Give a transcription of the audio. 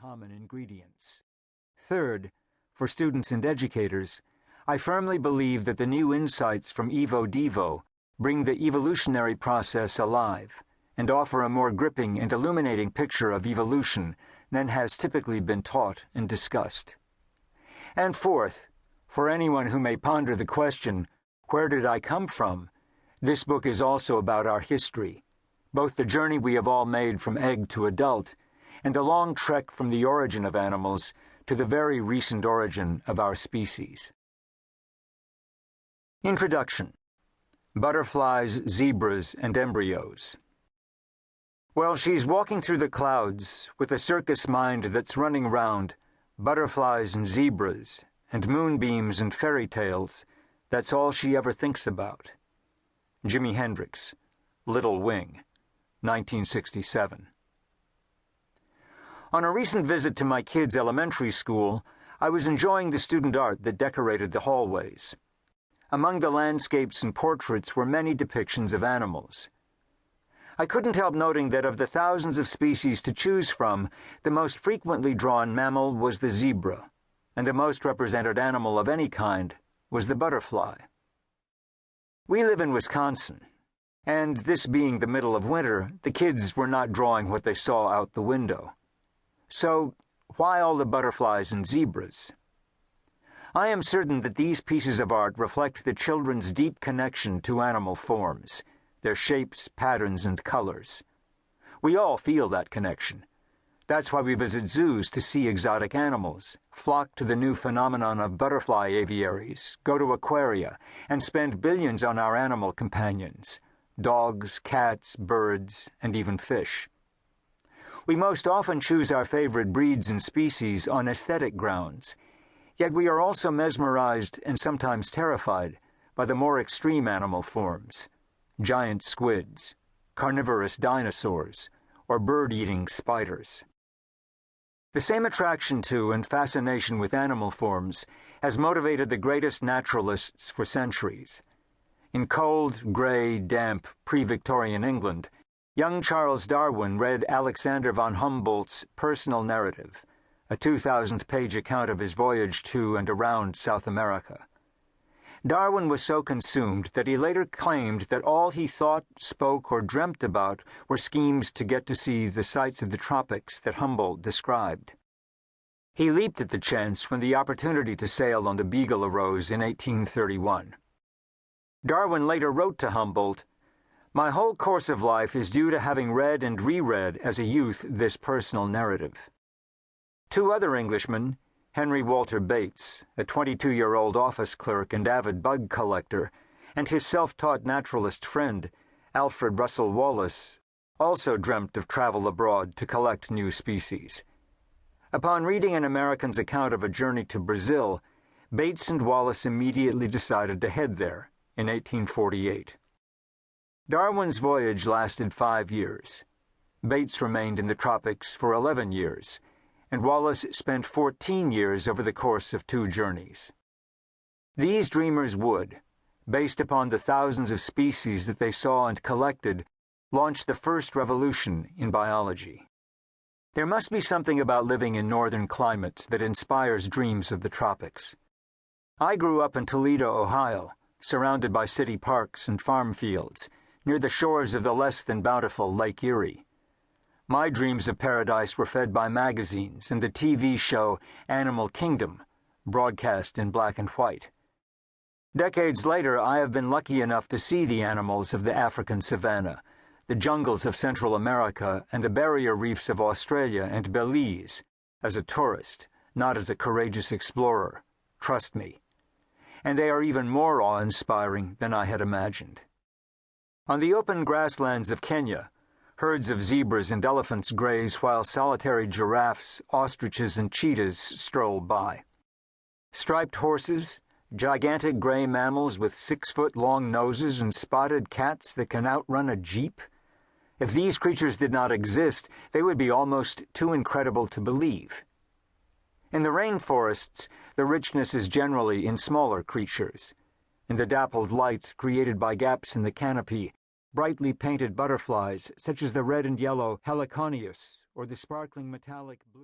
common ingredients. Third, for students and educators, I firmly believe that the new insights from Evo Devo bring the evolutionary process alive and offer a more gripping and illuminating picture of evolution than has typically been taught and discussed. And fourth, for anyone who may ponder the question, where did I come from? This book is also about our history, both the journey we have all made from egg to adult, and the long trek from the origin of animals to the very recent origin of our species. Introduction. Butterflies, Zebras, and Embryos. Well, she's walking through the clouds with a circus mind that's running round, butterflies and zebras, and moonbeams and fairy tales. That's all she ever thinks about. Jimi Hendrix, Little Wing, 1967. On a recent visit to my kids' elementary school, I was enjoying the student art that decorated the hallways. Among the landscapes and portraits were many depictions of animals. I couldn't help noting that of the thousands of species to choose from, the most frequently drawn mammal was the zebra, and the most represented animal of any kind was the butterfly. We live in Wisconsin, and this being the middle of winter, the kids were not drawing what they saw out the window. So, why all the butterflies and zebras? I am certain that these pieces of art reflect the children's deep connection to animal forms, their shapes, patterns, and colors. We all feel that connection. That's why we visit zoos to see exotic animals, flock to the new phenomenon of butterfly aviaries, go to aquaria, and spend billions on our animal companions, dogs, cats, birds, and even fish. We most often choose our favorite breeds and species on aesthetic grounds, yet we are also mesmerized and sometimes terrified by the more extreme animal forms, giant squids, carnivorous dinosaurs, or bird-eating spiders. The same attraction to and fascination with animal forms has motivated the greatest naturalists for centuries. In cold, gray, damp, pre-Victorian England, young Charles Darwin read Alexander von Humboldt's personal narrative, a 2,000-page account of his voyage to and around South America. Darwin was so consumed that he later claimed that all he thought, spoke, or dreamt about were schemes to get to see the sights of the tropics that Humboldt described. He leaped at the chance when the opportunity to sail on the Beagle arose in 1831. Darwin later wrote to Humboldt, "My whole course of life is due to having read and reread as a youth this personal narrative." Two other Englishmen, Henry Walter Bates, a 22-year-old office clerk and avid bug collector, and his self-taught naturalist friend, Alfred Russel Wallace, also dreamt of travel abroad to collect new species. Upon reading an American's account of a journey to Brazil, Bates and Wallace immediately decided to head there in 1848. Darwin's voyage lasted 5 years. Bates remained in the tropics for 11 years, and Wallace spent 14 years over the course of 2 journeys. These dreamers would, based upon the thousands of species that they saw and collected, launch the first revolution in biology. There must be something about living in northern climates that inspires dreams of the tropics. I grew up in Toledo, Ohio, surrounded by city parks and farm fields, near the shores of the less than bountiful Lake Erie. My dreams of paradise were fed by magazines and the TV show Animal Kingdom, broadcast in black and white. Decades later, I have been lucky enough to see the animals of the African savanna, the jungles of Central America, and the barrier reefs of Australia and Belize, as a tourist, not as a courageous explorer. Trust me. And they are even more awe-inspiring than I had imagined. On the open grasslands of Kenya, herds of zebras and elephants graze while solitary giraffes, ostriches, and cheetahs stroll by. Striped horses, gigantic gray mammals with 6-foot-long noses, and spotted cats that can outrun a jeep. If these creatures did not exist, they would be almost too incredible to believe. In the rainforests, the richness is generally in smaller creatures. In the dappled light created by gaps in the canopy, brightly painted butterflies, such as the red and yellow heliconius or the sparkling metallic blue